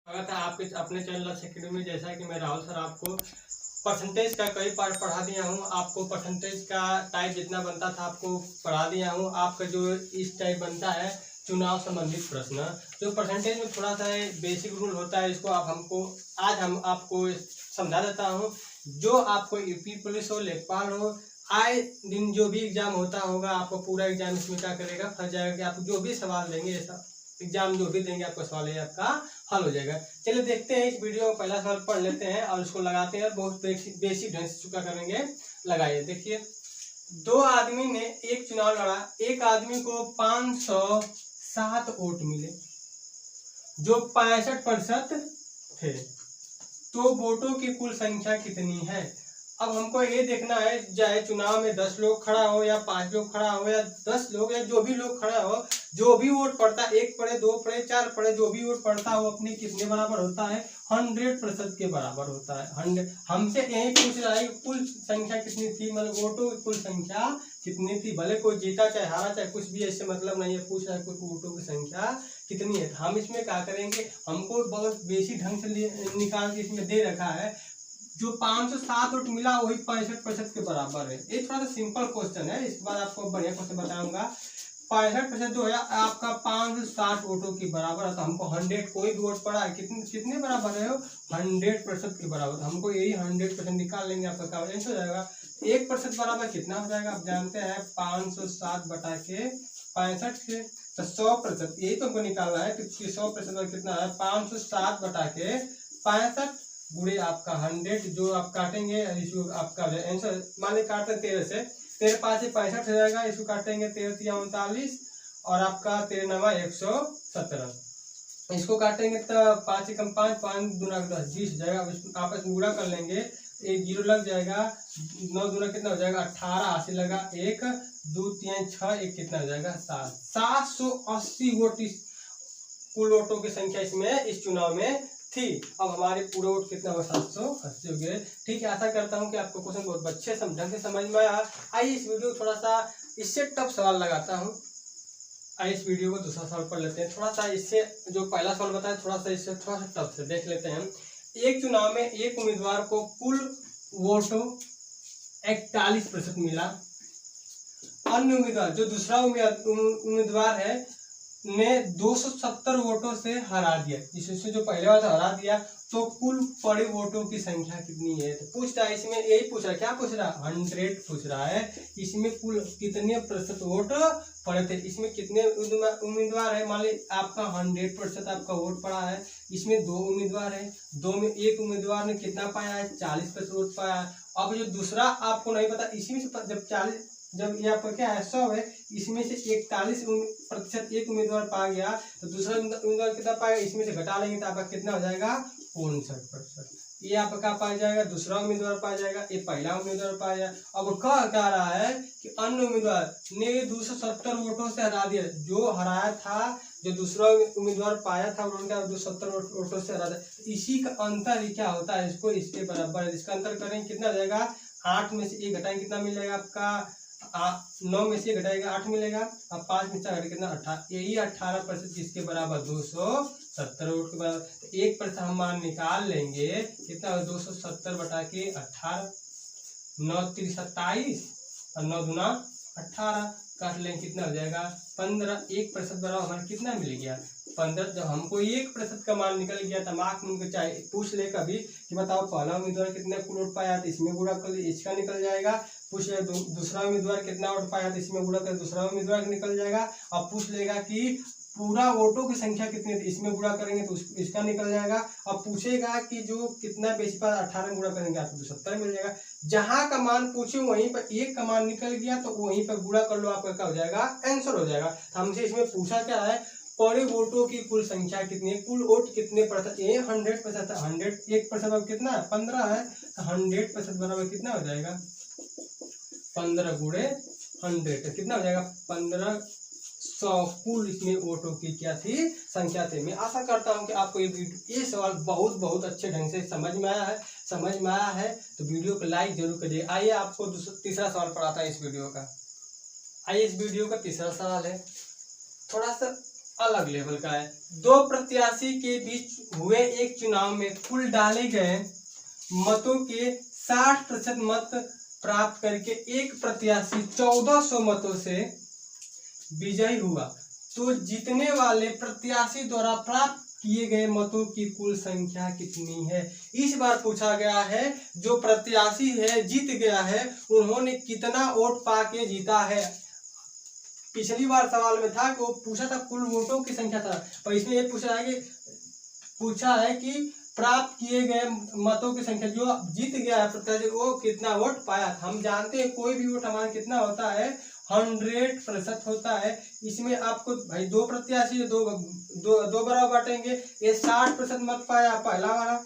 स्वागत है आपके अपने चैनल लक्ष्य अकेडमी में। जैसा कि मैं राहुल सर आपको परसेंटेज का कई पार्ट पढ़ा दिया हूं। आपको परसेंटेज का टाइप जितना बनता था आपको पढ़ा दिया हूं। आपका जो इस टाइप बनता है चुनाव संबंधित प्रश्न, जो परसेंटेज में थोड़ा सा बेसिक रूल होता है, इसको आज हम आपको समझा देता हूँ। जो आपको यूपी पुलिस हो, लेखपाल हो, आए दिन जो भी एग्जाम होता होगा, आपको पूरा एग्जाम इसमें क्या करेगा, फंस जाएगा कि आप जो भी सवाल देंगे, ऐसा एग्जाम जो भी देंगे आपका सवाल है आपका हल हो जाएगा। चलिए देखते हैं इस वीडियो का पहला सवाल पढ़ लेते हैं और उसको लगाते हैं और बहुत बेसिक ढंग से चुका करेंगे। लगाइए, देखिए, दो आदमी ने एक चुनाव लड़ा। एक आदमी को 507 वोट मिले जो 65% थे, तो वोटों की कुल संख्या कितनी है। अब हमको ये देखना है, चाहे चुनाव में 10 लोग खड़ा हो या 5 लोग खड़ा हो या 10 लोग या जो भी लोग खड़ा हो, जो भी वोट पड़ता है, 1 पड़े 2 पड़े 4 पड़े, जो भी वोट पड़ता है वो अपनी कितने बराबर होता है, 100% के बराबर होता है। 100 हमसे यही पूछ रहा है कि कुल संख्या कितनी थी, मतलब वोटों की कुल संख्या कितनी थी। भले कोई जीता चाहे हारा चाहे कुछ भी, ऐसे मतलब नहीं है, पूछ रहा है कुल वोटों की संख्या कितनी है। हम इसमें क्या करेंगे, हमको बहुत बेसिक ढंग से निकाल के इसमें दे रखा है, जो 507 वोट मिला वही 65% के बराबर है। ये थोड़ा सा सिंपल क्वेश्चन है, इसके बाद आपको बढ़िया क्वेश्चन बताऊंगा। 65% जो है आपका 560 वोटों के बराबर है, तो हमको 100 कोई भी वोट पड़ा है, कितने बराबर है, 100% के बराबर। हमको यही 100% निकाल लेंगे, आपका क्या आंसर हो जाएगा। 1% बराबर कितना हो जाएगा, आप जानते हैं 560 बटा के 65 के, तो 100%, यही तो हमको निकालना है कि 100% कितना है, 560 बटा के 65 गुणे आपका 100, जो आप काटेंगे इसको आपका आंसर मान ली काटते हैं 13 से, 13 5 65 हो जाएगा। इसको काटेंगे 13 39 और आपका 13 9 117, इसको काटेंगे तो 5 कम 5 5 दूना 10 20 हो जाएगा। आपस में गुणा कर लेंगे, एक जीरो लग जाएगा, 9 दूना कितना हो जाएगा 18, 80 लगा, 1 2 3 6, एक कितना हो जाएगा 7, 780 वोट इस कुल वोटों की संख्या इसमें इस चुनाव में थी। अब हमारे पूरे वोट कितना हुआ, 780 हो गए। ठीक है, आशा करता हूं कि आपको क्वेश्चन बहुत अच्छे ढंग से समझ में आया। आइए इस वीडियो थोड़ा सा इससे टफ सवाल लगाता हूं। आइए इस वीडियो को दूसरा सवाल पढ़ लेते हैं। थोड़ा सा इससे जो पहला सवाल बताया थोड़ा सा इससे थोड़ा सा टफ से देख लेते हैं। एक चुनाव में एक उम्मीदवार को कुल वोटों 41% मिला। अन्य उम्मीदवार, जो दूसरा उम्मीदवार है, ने 270 वोटों से हरा दिया। जिससे जो पहले वाला हरा दिया, तो कुल पड़े वोटों की संख्या कितनी है। तो पूछ रहा है इसमें, यही पूछ रहा है, क्या पूछ रहा है, 100 पूछ रहा है। इसमें कुल कितने प्रतिशत वोट पड़े थे, इसमें कितने उम्मीदवार है, मान ली आपका 100% आपका वोट पड़ा है। इसमें 2 उम्मीदवार है, 2 में एक उम्मीदवार ने कितना पाया है, 40% वोट पाया है। अब जो दूसरा आपको नहीं पता, इसमें से जब ये आपका क्या है 100 है, इसमें से 41% एक उम्मीदवार पा गया, तो दूसरा उम्मीदवार कितना पाएगा, इसमें से घटा लेंगे तो आपका कितना हो जाएगा 59%। ये आपका पाया जाएगा, दूसरा उम्मीदवार पाया जाएगा, ये पहला उम्मीदवार पाया जाएगा। अब कह रहा है कि अन्य उम्मीदवार ने 270 वोटों से हरा दिया। जो हराया था, जो दूसरा उम्मीदवार पाया था, उन्होंने 270 वोटों से हरा दिया। इसी का अंतर ही क्या होता है, इसको इसके बराबर है। इसका अंतर करेंगे कितना हो जाएगा, 8 में से 1 घटाएंगे कितना मिलेगा आपका, 9 में से घटाएगा 8 मिलेगा, अब 5 में से घटाएगा कितना 18, यही 18% जिसके बराबर 270 वोट के बराबर। तो 1% हम मान निकाल लेंगे, कितना 270 बटा के 18, 9 3 27 और 9 दूना 18, काट लेंगे कितना हो जाएगा 15। 1% बराबर हमारे कितना मिल गया 15। जब हमको 1% का मान निकल गया, दिमाग में उनको चाहे पूछ ले कभी कि बताओ पहला उम्मीदवार कितने वोट पाया, तो इसमें गुणा कर ले, इसका निकल जाएगा। पूछ ले दूसरा उम्मीदवार कितना वोट पाया, तो इसमें गुणा कर दूसरा उम्मीदवार निकल जाएगा। अब पूछ लेगा कि पूरा वोटों की संख्या कितनी थी, इसमें गुणा करेंगे तो इसका निकल जाएगा। अब पूछेगा कि जो कितना बेसी पास 18 गुणा करेंगे आपको 270 मिल जाएगा। जहां का मान पूछे वहीं पर 1 का मान निकल गया, तो वहीं पर गुणा कर लो, आपका क्या हो जाएगा आंसर हो जाएगा। हमसे इसमें पूछा क्या है, पड़े वोटों की कुल संख्या कितनी है, कुल वोट कितने प्रतिशत, ये 100% है। 100 1% अब कितना है 15 है, तो 100% बराबर कितना हो जाएगा 15 गुणे 100, कितना हो जाएगा 1500 कुल इसमें वोटों की क्या थी संख्या थी। मैं आशा करता हूं कि आपको ये सवाल बहुत अच्छे ढंग से समझ में आया है। तो वीडियो को लाइक जरूर करिए। आइए आपको तीसरा सवाल पढ़ाता है इस वीडियो का। आइए इस वीडियो का तीसरा सवाल है, थोड़ा सा अलग लेवल का है। दो प्रत्याशी के बीच हुए एक चुनाव में कुल डाले गए मतों के 60% मत प्राप्त करके एक प्रत्याशी 1400 मतों से विजयी हुआ, तो जीतने वाले प्रत्याशी द्वारा प्राप्त किए गए मतों की कुल संख्या कितनी है। इस बार पूछा गया है जो प्रत्याशी है जीत गया है उन्होंने कितना वोट पाके जीता है। पिछली बार सवाल में था कि वो पूछा था कुल वोटों की संख्या था, पर इसमें ये पूछा है कि प्राप्त किए गए मतों की संख्या, जो जीत गया है प्रत्याशी वो कितना वोट पाया। हम जानते हैं कोई भी वोट हमारा कितना होता है 100% होता है। इसमें आपको भाई दो प्रत्याशी दो बराबर बांटेंगे, ये 60% मत पाया पहला वाला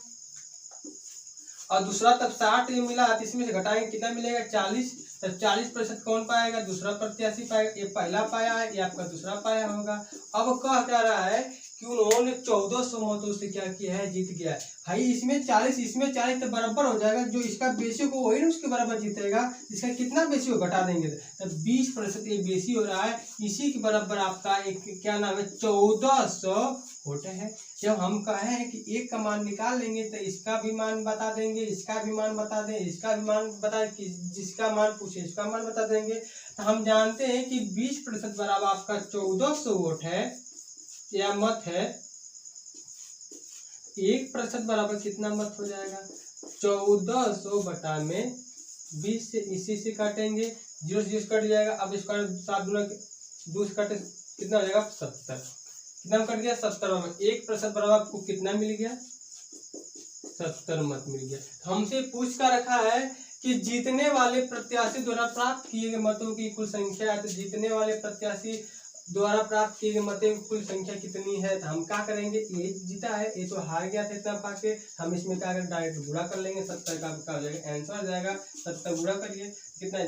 और दूसरा तब 60 ये मिला तो इसमें से घटाएंगे कितना मिलेगा 40, तो 40% कौन पाएगा दूसरा प्रत्याशी पाएगा। ये पहला पाया है ये आपका दूसरा पाया होगा। अब कह क्या रहा है कि उन्होंने 1400 मतों से क्या किया है जीत गया है। भाई इसमें 40 इसमें 40 तो बराबर हो जाएगा, जो इसका बेसी को वही उसके बराबर जीतेगा। इसका कितना बेसी हो घटा देंगे तो 20% ये बेसी हो रहा है, इसी के बराबर आपका एक क्या नाम है 1400 वोट है। जब हम कहें कि एक का मान निकाल लेंगे तो इसका भी मान बता देंगे, इसका भी मान बता दें, इसका भी मान बता, जिसका मान पूछे इसका मान बता देंगे। तो हम जानते हैं कि 20% बराबर आपका 1400 वोट है या मत है। 1% बराबर कितना मत हो जाएगा 1400 बटा में 20 से इसी से काटेंगे, 0 से 0 कट जाएगा। अब इसका 7 दूना 2 से काटे कितना हो जाएगा 70, कितना कट गया 70 में 1% बराबर आपको कितना मिल गया 70 मत मिल गया। हमसे पूछ कर रखा है कि जीतने वाले प्रत्याशी द्वारा प्राप्त किए गए मतों की कुल संख्या है, तो जीतने वाले प्रत्याशी द्वारा प्राप्त किए गए मतों की कुल संख्या कितनी है। तो हम क्या करेंगे ये जीता है ये तो हार गया था इतना पाके, हम इसमें क्या करें डायरेक्ट गुणा कर लेंगे। 70 का आपका हो जाएगा आंसर आ जाएगा 70 गुणा करिए कितना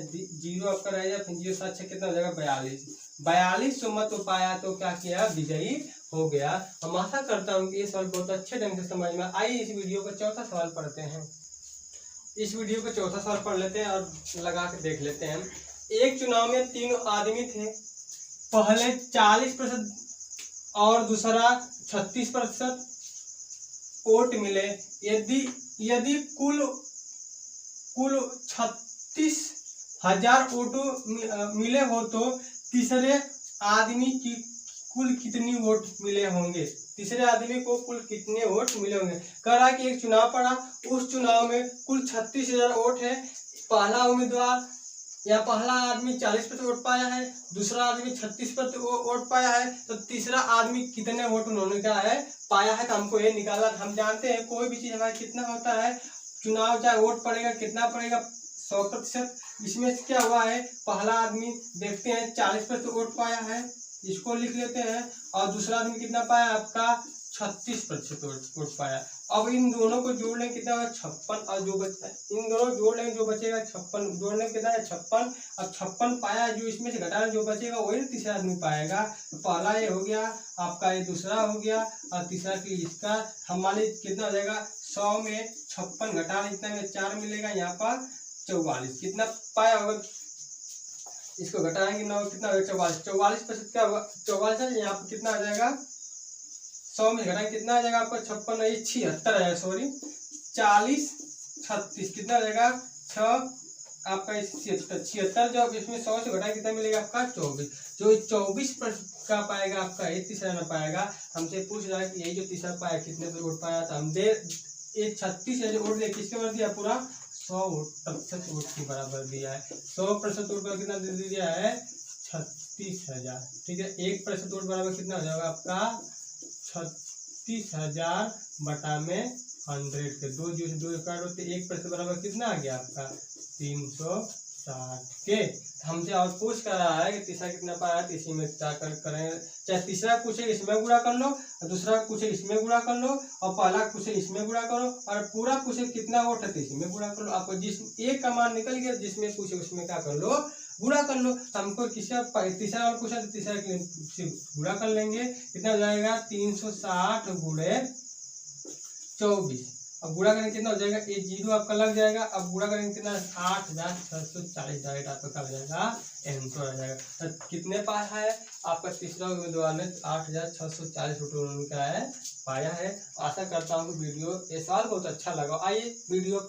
0 आपका रहेगा, फिर 0 7 6 कितना हो जाएगा 42 मत तो पाया, तो क्या किया विजयी हो गया। हम आशा करता हूँ कि ये सवाल बहुत अच्छे ढंग से समझ में। आइए इस वीडियो का चौथा सवाल पढ़ते हैं। इस वीडियो का चौथा सवाल पढ़ लेते हैं और लगा के देख लेते हैं। एक चुनाव में 3 आदमी थे, पहले 40% और दूसरा 36% वोट मिले। यदि कुल 36,000 वोट मिले हो तो तीसरे आदमी की कुल कितनी वोट मिले होंगे। तीसरे आदमी को कुल कितने वोट मिले होंगे। कह रहा है कि एक चुनाव पड़ा, उस चुनाव में कुल 36,000 वोट है। पहला उम्मीदवार या पहला आदमी 40% वोट पाया है, दूसरा आदमी 36% वोट पाया है, तो तीसरा आदमी कितने वोट उन्होंने क्या है पाया है। तो हमको ये निकाला। हम जानते हैं कोई भी चीज हमारा कितना होता है चुनाव चाहे वोट पड़ेगा कितना पड़ेगा 100%। इसमें क्या हुआ है पहला आदमी देखते हैं 40% वोट पाया है, इसको लिख लेते हैं, और दूसरा आदमी कितना पाया आपका 36% वोट पाया। अब इन दोनों को जोड़ लेंगे कितना होगा 56, और जो बचता है इन दोनों जोड़ लेंगे जो बचेगा 56, जोड़ने कितना है 56, अब 56 पाया जो इसमें से घटाना जो बचेगा वही तीसरा आदमी पाएगा। तो पहला ये हो गया आपका, ये दूसरा हो गया और तीसरा के इसका। हमारे कितना हो जाएगा 100 में 56 घटाना इतना में 4 मिलेगा, यहाँ पर 44 कितना पाया होगा, इसको घटाएंगे 9 कितना होगा 44% क्या होगा 44 है। यहाँ पर कितना आ जाएगा 100 में घटाएंगे कितना आ जाएगा आपका 56 नहीं 76 आ जाएगा, सॉरी 40 36 कितना आ जाएगा 6 आपका 76, जब इसमें 100 से घटाए कितना मिलेगा आपका 24। जो 24% का पाएगा आपका ये तीसरा ना पाएगा। हमसे पूछ रहा है कि यही जो तीसरा पाया कितने पे वोट पाया था। हम दे ये 36 है जो वोट दे किसके बराबर दिया पूरा 100% वोट के बराबर दिया है। 100% वोट का कितना दे दिया है 36,000, ठीक है। 1% वोट बराबर कितना हो जाएगा आपका 36,000 बटा में 100 के 2 जो 2 काट होते 1% बराबर कितना आ गया आपका 360 के। हमसे और पूछ कर रहा है कि तीसरा कितना पाया है, इसी में क्या करें, चाहे तीसरा पूछे इसमें गुणा कर लो, दूसरा पूछे इसमें गुणा कर लो, और पहला पूछे इसमें गुणा करो, और पूरा पूछे कितना वोट है तो इसमें गुणा कर लो। आपको जिस एक का मान निकल गया जिसमें पूछे उसमें क्या कर लो गुणा कर लो। हमको तीसरा और पूछा तो तीसरा के लिए गुणा कर लेंगे, कितना हो जाएगा 360 गुणे 24, अब गुणा करेंगे कितना हो जाएगा, ये 0 आपका लग जाएगा। अब गुणा करेंगे कितना, 8640 डायरेक्ट आपका क्या हो जाएगा, आंसर आ जाएगा। तो कितने पाया है आपका तीसरा उम्मीदवार ने, 8640 रुपये उन्होंने क्या है पाया है। आशा करता हूँ कि वीडियो ये सवाल बहुत अच्छा लगा। आइए वीडियो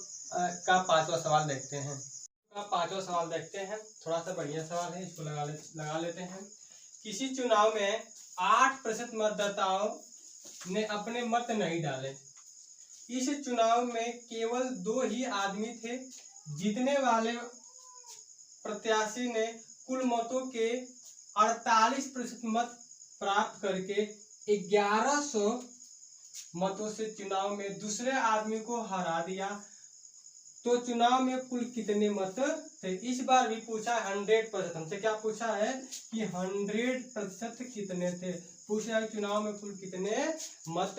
का 5वां सवाल देखते हैं। पांचवा सवाल देखते हैं, थोड़ा सा बढ़िया सवाल है, इसको लगा लेते हैं। किसी चुनाव में 8% मतदाताओं ने अपने मत नहीं डाले। इस चुनाव में केवल 2 ही आदमी थे। जीतने वाले प्रत्याशी ने कुल मतों के 48% मत प्राप्त करके 1100 मतों से चुनाव में दूसरे आदमी को हरा दिया। तो चुनाव में कुल कितने मत थे। इस बार भी पूछा 100%, हमसे क्या पूछा है कि 100% कितने थे, पूछा है चुनाव में कुल कितने मत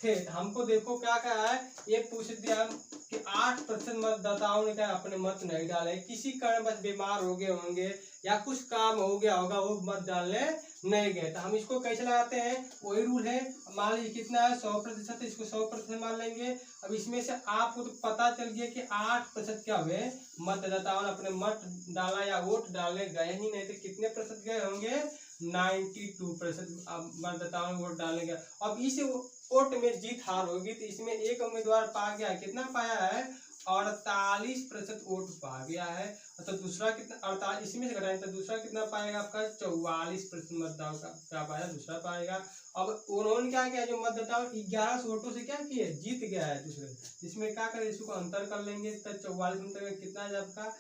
थे। हमको देखो क्या कहा है, ये पूछ दिया कि 8% मतदाताओं ने क्या अपने मत नहीं डाले, किसी कारण बस बीमार हो गए होंगे या कुछ काम हो गया होगा, वो मत डालने नहीं गए। तो हम इसको कैसे लगाते हैं, वही रूल है। मान लीजिए कितना है 100%, इसको 100% मान लेंगे। अब इसमें से आपको तो पता चल गया कि 8% क्या हुए मतदाताओं ने अपने मत डाला या वोट डालने गए ही नहीं, तो कितने प्रतिशत गए होंगे, 92% मतदाताओं ने वोट डालने गए। अब इस वोट में जीत हार होगी, तो इसमें एक उम्मीदवार पा गया, कितना पाया है, 48% वोट पा गया है। तो दूसरा कितना, 48 इसमें से घटाएंगे तो दूसरा कितना पाएगा आपका, 44% मतदाताओं का क्या पाया, दूसरा पाएगा। अब उन्होंने क्या किया, जो मतदाताओं 11 वोटों से क्या किए, जीत गया है दूसरे, जिसमें क्या करें, इसको अंतर कर लेंगे तो 44 में कितना है आपका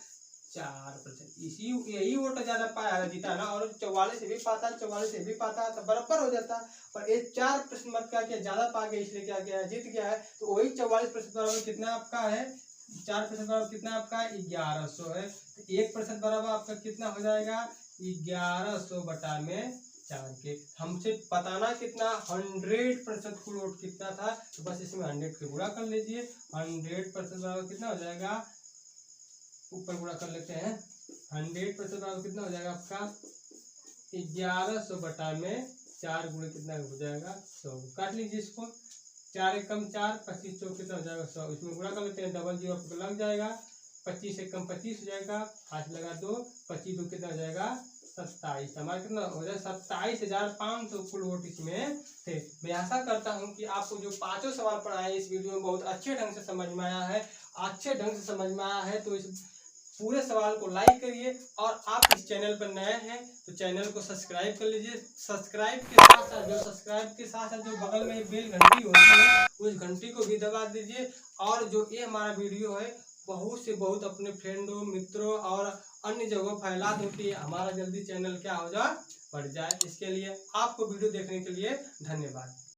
4%। इसी यही वोट ज्यादा पाया है, जीता ना, और 44 से भी पाता, 44 से भी पाता तो बराबर हो जाता। पर ये 4% मत क्या किया, ज्यादा पा गया, इसलिए क्या किया, जीत गया है। तो वही 44% बराबर कितना आपका है, 4% बराबर कितना आपका 1100 है। तो 1% बराबर आपका कितना हो जाएगा, 1100 बटा में 4 के। हमसे बताना कितना, 100% कुल वोट कितना था, तो बस इसमें 100 के गुणा कर लीजिए। 100% बराबर कितना हो जाएगा, ऊपर गुणा कर लेते हैं। 100% बराबर कितना हो जाएगा आपका 1100 बटा में 4 गुणे कितना हो जाएगा 100। काट लीजिए इसको, 4 एकम 4, 25 चौक कितना हो जाएगा 100। इसमें गुणा कर लेते हैं, डबल 0 आपको लग जाएगा, 25 एकम 25 हो जाएगा, 5 लगा 2, 25 2 कितना हो जाएगा 27। हमारा कितना हो जाएगा 27,500 कुल वोट इसमें थे। मैं आशा करता हूं कि आपको जो 5 सवाल पढ़ाए इस वीडियो में बहुत अच्छे ढंग से समझ में आया है। अच्छे ढंग से समझ में आया है तो इस पूरे सवाल को लाइक करिए, और आप इस चैनल पर नए हैं तो चैनल को सब्सक्राइब कर लीजिए। सब्सक्राइब के साथ साथ जो बगल में बेल घंटी होती है उस घंटी को भी दबा दीजिए। और जो ये हमारा वीडियो है बहुत से बहुत अपने फ्रेंडों, मित्रों और अन्य जगहों फैला दो कि हमारा जल्दी चैनल क्या हो जाए, बढ़ जाए। इसके लिए आपको वीडियो देखने के लिए धन्यवाद।